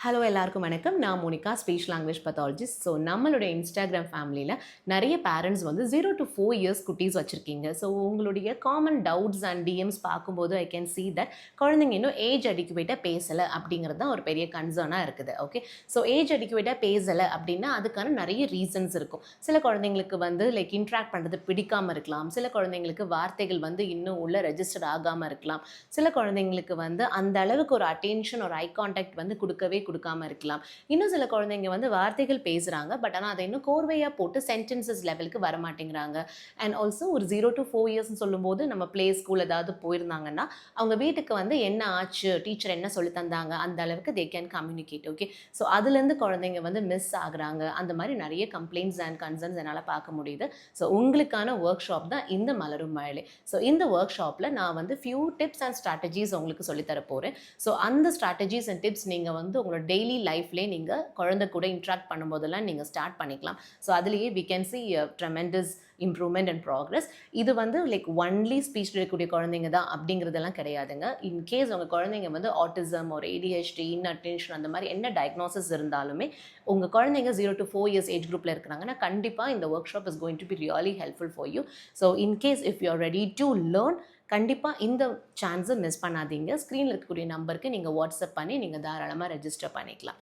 Hello எல்லாருக்கும் வணக்கம். நான் Monika, speech language pathologist. So நம்மளுடைய இன்ஸ்டாகிராம் ஃபேமிலியில் நிறைய பேரண்ட்ஸ் வந்து 0 to 4 years குட்டீஸ் வச்சுருக்கீங்க. ஸோ உங்களுடைய காமன் டவுட்ஸ் அண்ட் டிஎம்ஸ் பார்க்கும்போது ஐ கேன் see that குழந்தைங்க இன்னும் ஏஜ் அடிக்குவேட்டாக பேசலை அப்படிங்கிறது தான் ஒரு பெரிய கன்சர்னாக இருக்குது. ஓகே, ஸோ ஏஜ் அடிக்குவேட்டாக பேசலை அப்படின்னா அதுக்கான நிறைய ரீசன்ஸ் இருக்கும். சில குழந்தைங்களுக்கு வந்து லைக் இன்ட்ராக்ட் பண்ணுறது பிடிக்காமல் இருக்கலாம். சில குழந்தைங்களுக்கு வார்த்தைகள் வந்து இன்னும் உள்ள ரெஜிஸ்டர்ட் ஆகாமல் இருக்கலாம். சில குழந்தைங்களுக்கு வந்து அந்த அளவுக்கு ஒரு அட்டென்ஷன் ஒரு ஐ கான்டாக்ட் வந்து கொடுக்காம இருக்கலாம். இன்னும் சில குழந்தைங்க வந்து வார்த்தைகள் பேசுறாங்க, பட் ஆனால் அதை இன்னும் கோர்வையாக போட்டு சென்டென்சஸ் லெவலுக்கு வர மாட்டேங்கிறாங்க. அண்ட் ஆல்சோ ஒரு 0 to 4 years சொல்லும்போது நம்ம பிளே ஸ்கூல் ஏதாவது போயிருந்தாங்கன்னா அவங்க வீட்டுக்கு வந்து என்ன ஆச்சு, டீச்சர் என்ன சொல்லி தந்தாங்க, அந்த அளவுக்கு they can communicate. Okay, so அதுலேருந்து குழந்தைங்க வந்து மிஸ் ஆகுறாங்க. அந்த மாதிரி நிறைய கம்ப்ளைண்ட்ஸ் அண்ட் கன்சர்ன்ஸ் என்னால் பார்க்க முடியுது. ஸோ உங்களுக்கான ஒர்க் ஷாப் தான் இந்த மலரும் மழலை. ஸோ இந்த ஒர்க் ஷாப்பில் நான் வந்து ஃபியூ டிப்ஸ் அண்ட் ஸ்ட்ராட்டஜிஸ் உங்களுக்கு சொல்லித்தர போகிறேன். ஸோ அந்த ஸ்ட்ராட்டஜிஸ் அண்ட் டிப்ஸ் நீங்கள் வந்து உங்களோட டெய்லி லைஃப்லேயே நீங்கள் குழந்தை கூட இன்ட்ராக்ட் பண்ணும்போதெல்லாம் நீங்கள் ஸ்டார்ட் பண்ணிக்கலாம். ஸோ அதுலேயே we can see tremendous improvement and progress. இது வந்து லைக் ஒன்லி ஸ்பீச் இருக்கக்கூடிய குழந்தைங்க தான் அப்படிங்கிறதெல்லாம் கிடையாதுங்க. இன்கேஸ் உங்கள் குழந்தைங்க வந்து ஆட்டிசம் ஒரு ஏடிஹெச்டி இன்அட்டென்ஷன் அந்த மாதிரி என்ன டயக்னோசிஸ் இருந்தாலுமே உங்கள் குழந்தைங்க 0 to 4 years ஏஜ் குரூப்பில் இருக்கிறாங்கன்னா கண்டிப்பாக இந்த work shop is going to be really helpful for you. So in case if you are ready to learn, கண்டிப்பாக இந்த சான்ஸை மிஸ் பண்ணாதீங்க. ஸ்க்ரீனில் இருக்கக்கூடிய நம்பருக்கு நீங்கள் வாட்ஸ்அப் பண்ணி நீங்கள் தாராளமாக ரெஜிஸ்டர் பண்ணிக்கலாம்.